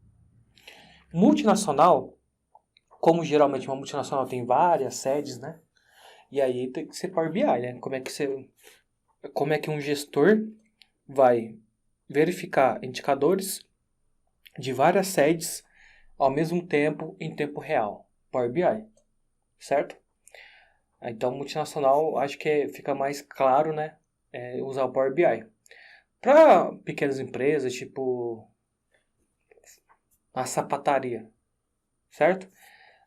Speaker 2: Multinacional, como geralmente uma multinacional tem várias sedes, né? E aí tem que ser Power BI, né? Como é que um gestor vai verificar indicadores de várias sedes ao mesmo tempo em tempo real? Power BI, certo? Então, multinacional, acho que fica mais claro, né? Usar o Power BI. Para pequenas empresas, tipo na sapataria, certo?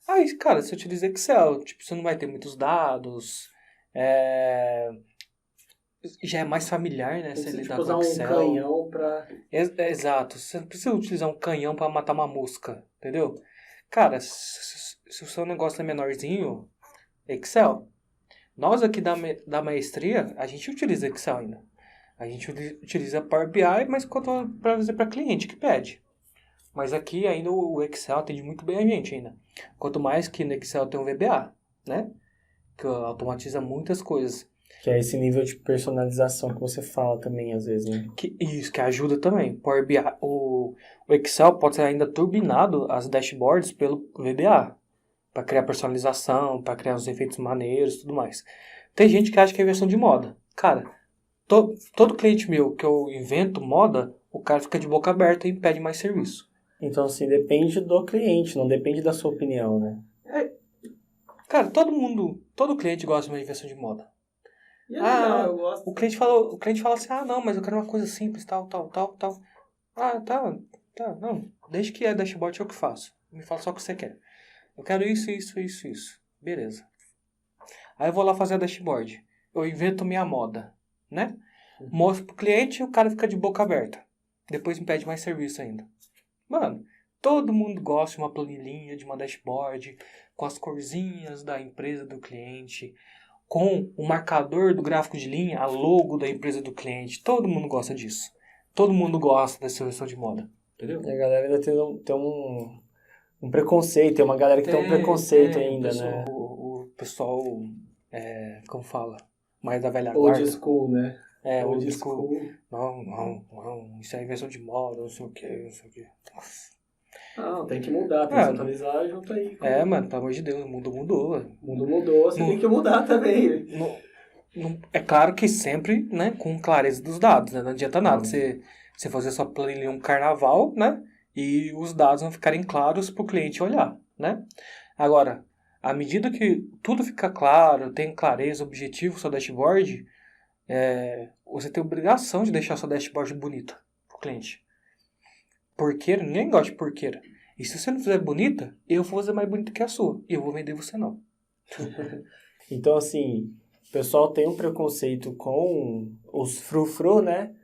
Speaker 2: Aí, cara, você utiliza Excel, tipo, você não vai ter muitos dados, já é mais familiar, né? Você lidar com
Speaker 1: usar um
Speaker 2: Excel.
Speaker 1: canhão pra...
Speaker 2: Exato, você não precisa utilizar um canhão para matar uma mosca, entendeu? Cara, se o seu negócio é menorzinho, Excel. Nós aqui da maestria, a gente utiliza Excel ainda. A gente utiliza Power BI, mas para fazer para cliente que pede. Mas aqui ainda o Excel atende muito bem a gente ainda. Quanto mais que no Excel tem um VBA, né? Que automatiza muitas coisas.
Speaker 1: Que é esse nível de personalização que você fala também, às vezes, né?
Speaker 2: Isso, que ajuda também. Power BI, o Excel pode ser ainda turbinado as dashboards pelo VBA. Para criar personalização, para criar os efeitos maneiros e tudo mais. Tem gente que acha que é invenção de moda. Cara, todo cliente meu que eu invento moda, o cara fica de boca aberta e pede mais serviço.
Speaker 1: Então, assim, depende do cliente, não depende da sua opinião, né?
Speaker 2: Cara, todo cliente gosta de uma invenção de moda.
Speaker 1: Eu gosto.
Speaker 2: O cliente fala assim, não, mas eu quero uma coisa simples, tal. Ah, tá, não, desde que é dashboard é o que faço. Me fala só o que você quer. Eu quero isso. Beleza. Aí eu vou lá fazer a dashboard. Eu invento minha moda, né? Mostro pro cliente e o cara fica de boca aberta. Depois me pede mais serviço ainda. Mano, todo mundo gosta de uma planilhinha, de uma dashboard, com as corzinhas da empresa do cliente, com o marcador do gráfico de linha, a logo da empresa do cliente. Todo mundo gosta disso. Todo mundo gosta dessa versão de moda. Entendeu?
Speaker 1: E a galera ainda tem um preconceito, tem uma galera que tem um preconceito ainda, né?
Speaker 2: O pessoal, como fala? Mais da velha
Speaker 1: Old
Speaker 2: guarda.
Speaker 1: school, né?
Speaker 2: Old school. Não, isso é invenção de moda, não sei o que. Nossa.
Speaker 1: Não, tem que mudar, tem que se atualizar junto aí.
Speaker 2: Mano, pelo amor de Deus, o mundo mudou.
Speaker 1: O mundo mudou, você tem que mudar também.
Speaker 2: É claro que sempre, né, com clareza dos dados, né? Não adianta nada você fazer sua planilha um carnaval, né? E os dados não ficarem claros para o cliente olhar, né? Agora, à medida que tudo fica claro, tem clareza, objetivo, seu dashboard, você tem obrigação de deixar sua dashboard bonita pro cliente. Porqueira, ninguém gosta de porqueira. E se você não fizer bonita, eu vou fazer mais bonita que a sua. E eu vou vender você não.
Speaker 1: Então, assim, o pessoal tem um preconceito com os frufru, né?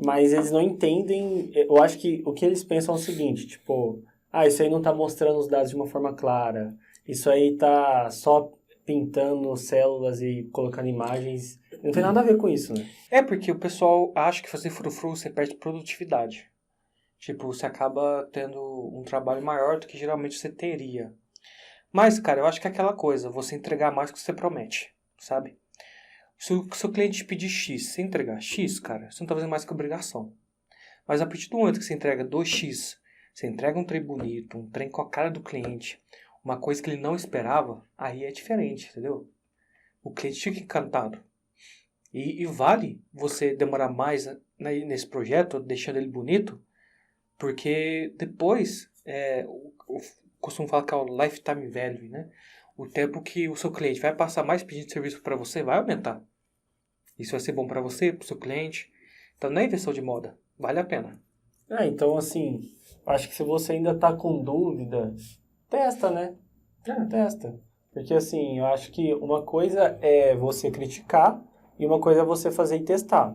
Speaker 1: Mas eles não entendem. Eu acho que o que eles pensam é o seguinte, tipo, isso aí não tá mostrando os dados de uma forma clara. Isso aí tá só pintando células e colocando imagens. Não tem nada a ver com isso, né?
Speaker 2: É porque o pessoal acha que fazer frufru você perde produtividade. Tipo, você acaba tendo um trabalho maior do que geralmente você teria. Mas, cara, eu acho que é aquela coisa, você entregar mais do que você promete, sabe? Se o seu cliente pedir X, você entregar X, cara, você não tá fazendo mais que obrigação. Mas a partir do momento que você entrega 2X, você entrega um trem bonito, um trem com a cara do cliente, uma coisa que ele não esperava, aí é diferente, entendeu? O cliente fica encantado. E vale você demorar mais nesse projeto, deixando ele bonito, porque depois, eu costumo falar que é o lifetime value, né? O tempo que o seu cliente vai passar mais pedindo serviço para você vai aumentar. Isso vai ser bom para você, para o seu cliente. Então não é invenção de moda, vale a pena.
Speaker 1: Então assim, acho que se você ainda tá com dúvida, testa, né? Testa. Porque assim, eu acho que uma coisa é você criticar e uma coisa é você fazer e testar.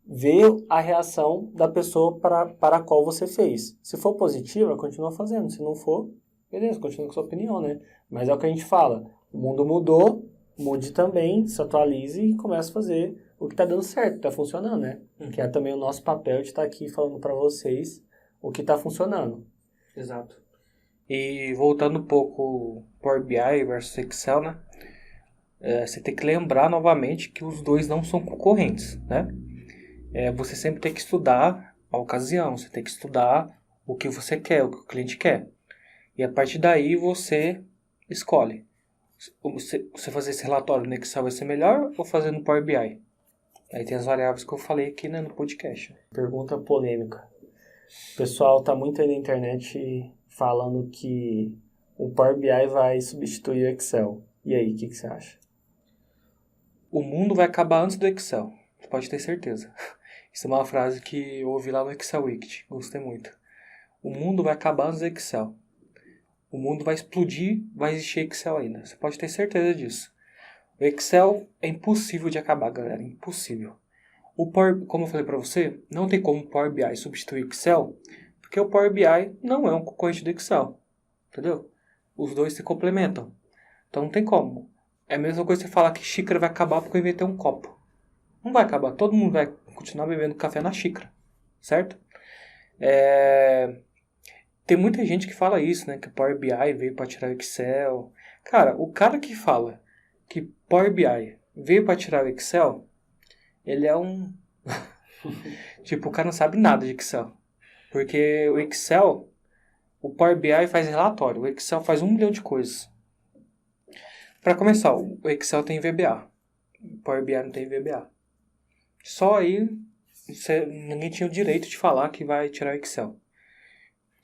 Speaker 1: Ver a reação da pessoa para a qual você fez. Se for positiva, continua fazendo. Se não for, beleza, continua com a sua opinião, né? Mas é o que a gente fala. O mundo mudou, mude também, se atualize e comece a fazer o que está dando certo, está funcionando, né? Que é também o nosso papel de estar aqui falando para vocês o que está funcionando.
Speaker 2: Exato. E voltando um pouco Power BI versus Excel, né? Você tem que lembrar novamente que os dois não são concorrentes, né? Você sempre tem que estudar a ocasião, você tem que estudar o que você quer, o que o cliente quer. E a partir daí você escolhe. Você fazer esse relatório no Excel vai ser melhor ou fazer no Power BI? Aí tem as variáveis que eu falei aqui, né, no podcast.
Speaker 1: Pergunta polêmica. O pessoal tá muito aí na internet falando que o Power BI vai substituir o Excel. E aí, o que você acha?
Speaker 2: O mundo vai acabar antes do Excel. Você pode ter certeza. Isso é uma frase que eu ouvi lá no Excel Week. Gostei muito. O mundo vai acabar no Excel. O mundo vai explodir, vai existir Excel ainda. Você pode ter certeza disso. O Excel é impossível de acabar, galera. Impossível. Como eu falei para você, não tem como o Power BI substituir o Excel, porque o Power BI não é um concorrente do Excel. Entendeu? Os dois se complementam. Então não tem como. É a mesma coisa que você falar que xícara vai acabar porque eu inventei um copo. Não vai acabar. Todo mundo vai continuar bebendo café na xícara. Certo? Tem muita gente que fala isso, né? Que o Power BI veio para tirar o Excel. Cara, o cara que fala que Power BI veio para tirar o Excel, ele é um... tipo, o cara não sabe nada de Excel. Porque o Excel, o Power BI faz relatório. O Excel faz 1 milhão de coisas. Para começar, o Excel tem VBA. O Power BI não tem VBA. Só aí, ninguém tinha o direito de falar que vai tirar o Excel.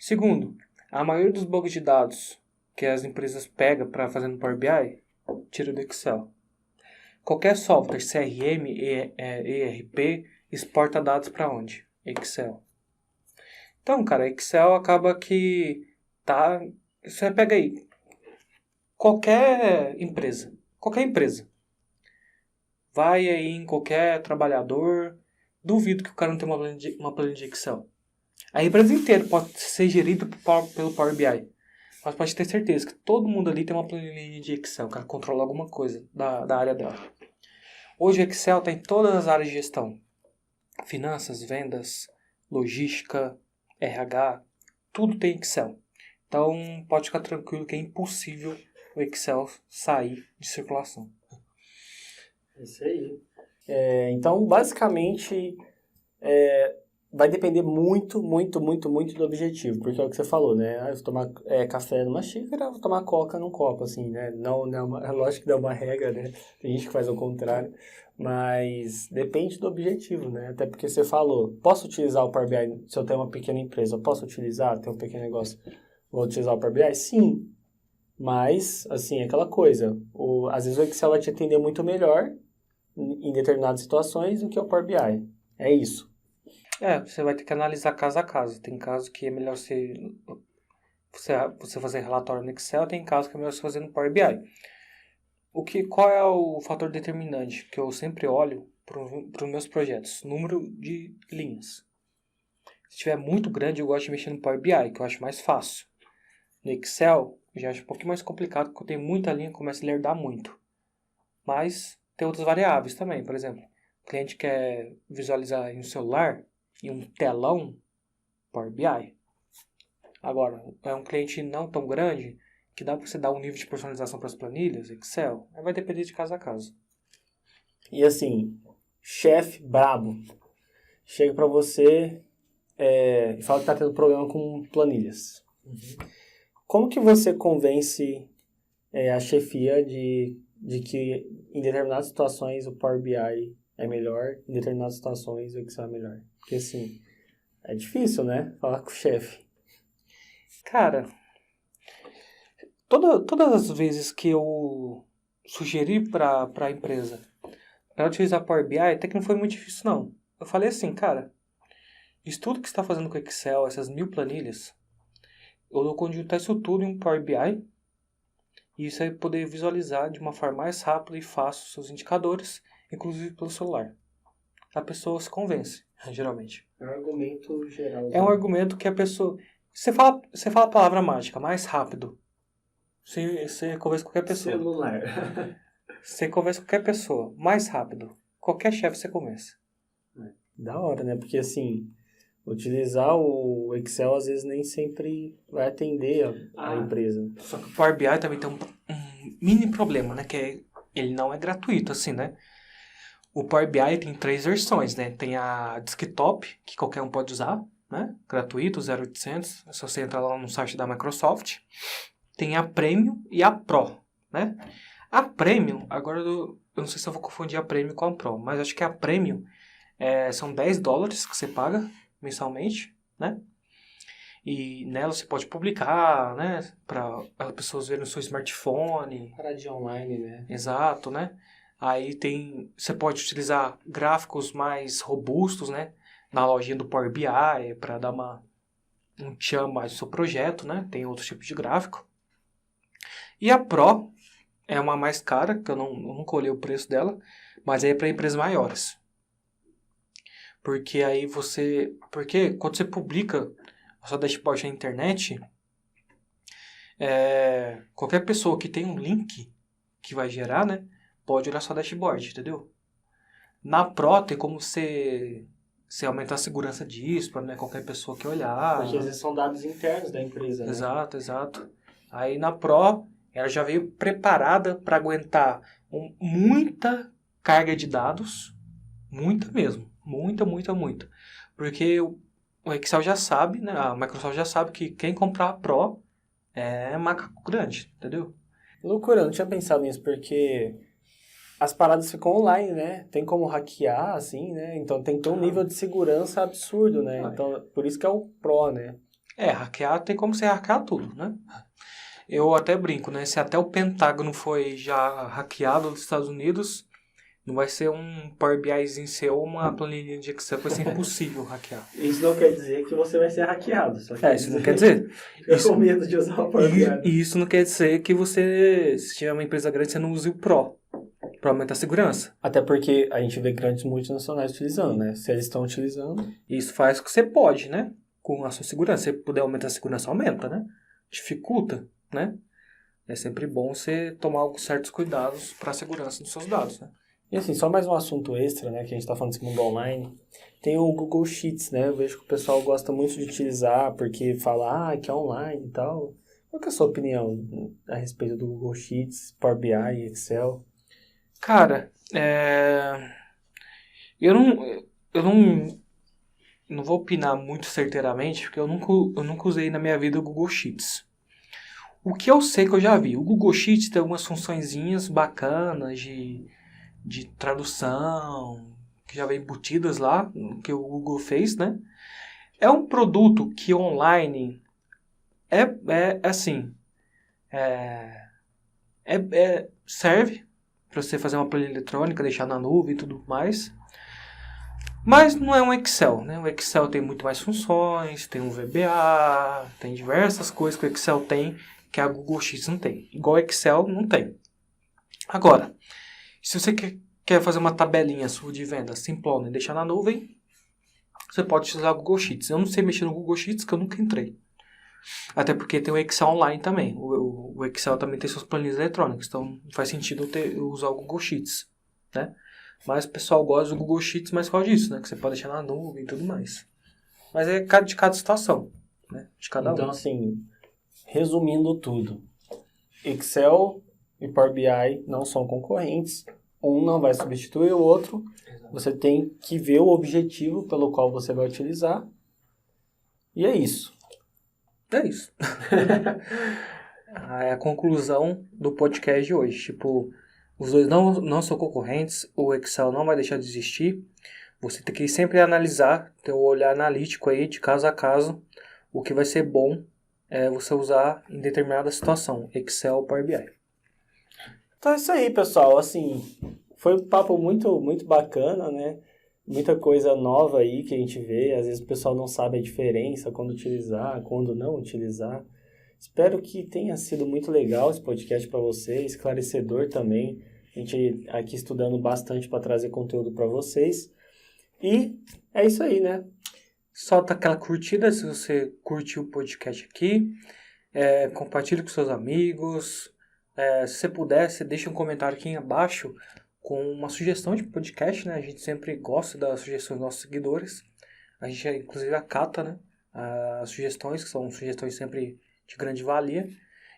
Speaker 2: Segundo, a maioria dos bancos de dados que as empresas pegam para fazer no Power BI, tira do Excel. Qualquer software, CRM, ERP, exporta dados para onde? Excel. Então, cara, Excel acaba que tá... Você pega aí, qualquer empresa, vai aí em qualquer trabalhador, duvido que o cara não tenha uma planilha de Excel. A empresa inteira pode ser gerida pelo Power BI. Mas pode ter certeza que todo mundo ali tem uma planilha de Excel, que controla alguma coisa da área dela. Hoje o Excel está em todas as áreas de gestão. Finanças, vendas, logística, RH, tudo tem Excel. Então pode ficar tranquilo que é impossível o Excel sair de circulação.
Speaker 1: É isso aí. Então, basicamente, vai depender muito, muito, muito, muito do objetivo, porque é o que você falou, né? Eu vou tomar café numa xícara, eu vou tomar coca num copo, assim, né? Não é lógico que não é uma regra, né? Tem gente que faz o contrário, mas depende do objetivo, né? Até porque você falou, posso utilizar o Power BI se eu tenho uma pequena empresa, eu posso utilizar, tenho um pequeno negócio, vou utilizar o Power BI? Sim, mas, assim, é aquela coisa, às vezes o Excel vai te atender muito melhor em determinadas situações do que o Power BI. É isso.
Speaker 2: Você vai ter que analisar caso a caso. Tem caso que é melhor você fazer relatório no Excel, tem caso que é melhor você fazer no Power BI. Qual é o fator determinante que eu sempre olho para os meus projetos? Número de linhas. Se tiver muito grande, eu gosto de mexer no Power BI, que eu acho mais fácil. No Excel, eu já acho um pouquinho mais complicado, porque eu tenho muita linha e começo a lerdar muito. Mas tem outras variáveis também. Por exemplo, o cliente quer visualizar em um celular, em um telão, Power BI. Agora, é um cliente não tão grande que dá para você dar um nível de personalização para as planilhas, Excel. Aí vai depender de caso a caso.
Speaker 1: E assim, chefe brabo chega para você e fala que está tendo problema com planilhas. Como que você convence a chefia de que em determinadas situações o Power BI é melhor, em determinadas situações o Excel é melhor? Porque assim, é difícil, né? Falar com o chefe.
Speaker 2: Cara, todas as vezes que eu sugeri para a empresa para utilizar Power BI, até que não foi muito difícil, não. Eu falei assim, cara, isso tudo que você está fazendo com o Excel, essas 1000 planilhas, eu vou conjuntar isso tudo em um Power BI e você vai poder visualizar de uma forma mais rápida e fácil os seus indicadores, inclusive pelo celular. A pessoa se convence, geralmente.
Speaker 1: É um argumento geral.
Speaker 2: É um argumento que a pessoa... Você fala a palavra mágica, mais rápido. Você conversa com qualquer pessoa.
Speaker 1: Celular.
Speaker 2: Você conversa com qualquer pessoa, mais rápido. Qualquer chefe você conversa.
Speaker 1: Da hora, né? Porque assim, utilizar o Excel às vezes nem sempre vai atender a empresa.
Speaker 2: Só que o Power BI também tem um mini problema, né? Que ele não é gratuito, assim, né? O Power BI tem 3 versões, né? Tem a desktop, que qualquer um pode usar, né? Gratuito, 0800. É só você entrar lá no site da Microsoft. Tem a Premium e a Pro, né? A Premium, agora eu não sei se eu vou confundir a Premium com a Pro, mas acho que a Premium são $10 que você paga mensalmente, né? E nela você pode publicar, né? Para as pessoas verem o seu smartphone.
Speaker 1: Paradinha online, né?
Speaker 2: Exato, né? Aí você pode utilizar gráficos mais robustos, né? Na lojinha do Power BI para dar uma um tchan mais do seu projeto, né? Tem outros tipos de gráfico. E a Pro é uma mais cara, que eu nunca olhei o preço dela, mas aí é para empresas maiores. Porque aí porque quando você publica a sua dashboard na internet, qualquer pessoa que tem um link que vai gerar, né, pode olhar sua dashboard, entendeu? Na Pro tem como você aumentar a segurança disso, para não é qualquer pessoa que olhar.
Speaker 1: Porque às vezes são dados internos da empresa, né?
Speaker 2: Exato, exato. Aí na Pro, ela já veio preparada para aguentar muita carga de dados, muita mesmo, muita. Porque o Excel já sabe, né, a Microsoft já sabe que quem comprar a Pro é macaco grande, entendeu?
Speaker 1: Loucura, eu não tinha pensado nisso, porque as paradas ficam online, né? Tem como hackear, assim, né? Então tem que ter um nível de segurança absurdo, né? Então, por isso que é o Pro, né?
Speaker 2: Hackear tem como você hackear tudo, né? Eu até brinco, né? Se até o Pentágono foi já hackeado nos Estados Unidos, não vai ser um Power BIzinho seu ou uma planilha de Excel, vai ser impossível hackear.
Speaker 1: Isso não quer dizer que você vai ser hackeado. Só
Speaker 2: Isso não quer dizer.
Speaker 1: Fica com medo de usar o Power BI.
Speaker 2: E isso não quer dizer que você, se tiver uma empresa grande, você não use o Pro. Para aumentar a segurança.
Speaker 1: Até porque a gente vê grandes multinacionais utilizando, né? Se eles estão utilizando...
Speaker 2: Isso faz o que você pode, né? Com a sua segurança. Se você puder aumentar a segurança, aumenta, né? Dificulta, né? É sempre bom você tomar certos cuidados para a segurança dos seus dados, né?
Speaker 1: E assim, só mais um assunto extra, né? Que a gente tá falando desse mundo online. Tem o Google Sheets, né? Eu vejo que o pessoal gosta muito de utilizar porque fala, que é online e tal. Qual que é a sua opinião a respeito do Google Sheets, Power BI e Excel?
Speaker 2: Cara, eu não vou opinar muito certeiramente, porque eu nunca usei na minha vida o Google Sheets. O que eu sei que eu já vi, o Google Sheets tem algumas funçõezinhas bacanas de tradução, que já vem embutidas lá, que o Google fez, né? É um produto que online assim, serve para você fazer uma planilha eletrônica, deixar na nuvem e tudo mais. Mas não é um Excel, né? O Excel tem muito mais funções, tem um VBA, tem diversas coisas que o Excel tem que a Google Sheets não tem. Igual o Excel não tem. Agora, se você quer fazer uma tabelinha sua de venda simplona e deixar na nuvem, você pode utilizar o Google Sheets. Eu não sei mexer no Google Sheets, que eu nunca entrei. Até porque tem o Excel online também. O Excel também tem suas planilhas eletrônicas, então não faz sentido eu usar o Google Sheets, né? Mas o pessoal gosta do Google Sheets mais por causa disso, né? Que você pode deixar na nuvem e tudo mais. Mas é de cada situação, né? De cada
Speaker 1: Então,
Speaker 2: um.
Speaker 1: assim, resumindo tudo, Excel e Power BI não são concorrentes. Um não vai substituir o outro.
Speaker 2: Exato.
Speaker 1: Você tem que ver o objetivo pelo qual você vai utilizar. E é isso.
Speaker 2: É isso. É a conclusão do podcast de hoje. Tipo, os dois não são concorrentes, o Excel não vai deixar de existir. Você tem que sempre analisar, ter um olhar analítico aí, de caso a caso, o que vai ser bom você usar em determinada situação, Excel ou Power BI.
Speaker 1: Então é isso aí, pessoal. Assim, foi um papo muito, muito bacana, né? Muita coisa nova aí que a gente vê. Às vezes o pessoal não sabe a diferença, quando utilizar, quando não utilizar. Espero que tenha sido muito legal esse podcast para você, esclarecedor também. A gente aqui estudando bastante para trazer conteúdo para vocês. E é isso aí, né?
Speaker 2: Solta aquela curtida se você curtiu o podcast aqui. Compartilhe com seus amigos. Se você puder, você deixa um comentário aqui abaixo com uma sugestão de podcast, né? A gente sempre gosta das sugestões dos nossos seguidores. A gente, inclusive, acata, né? As sugestões, que são sugestões sempre de grande valia.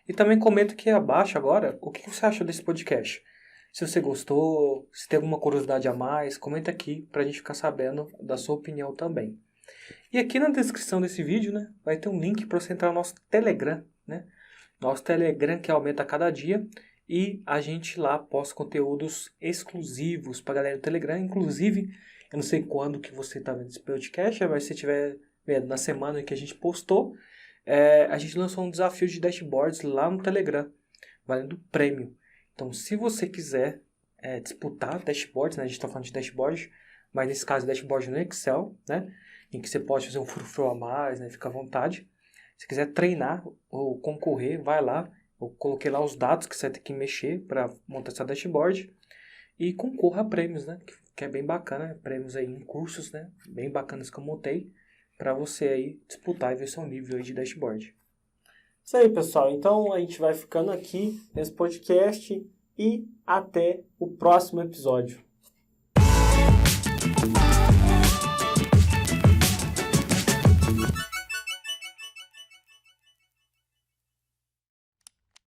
Speaker 2: E também comenta aqui abaixo agora o que você achou desse podcast. Se você gostou, se tem alguma curiosidade a mais, comenta aqui pra gente ficar sabendo da sua opinião também. E aqui na descrição desse vídeo, né, vai ter um link para você entrar no nosso Telegram, né? Nosso Telegram que aumenta a cada dia e a gente lá posta conteúdos exclusivos para galera do Telegram. Inclusive, eu não sei quando que você está vendo esse podcast, mas se você estiver vendo na semana que a gente postou, a gente lançou um desafio de dashboards lá no Telegram, valendo prêmio. Então, se você quiser disputar dashboards, né, a gente está falando de dashboard, mas nesse caso dashboard no Excel, né, em que você pode fazer um frufru a mais, né, fica à vontade. Se quiser treinar ou concorrer, vai lá. Eu coloquei lá os dados que você tem que mexer para montar essa dashboard. E concorra a prêmios, né? Que é bem bacana. Prêmios aí em cursos, né? Bem bacanas que eu montei. Para você aí disputar e ver seu nível aí de dashboard.
Speaker 1: Isso aí, pessoal. Então, a gente vai ficando aqui nesse podcast e até o próximo episódio.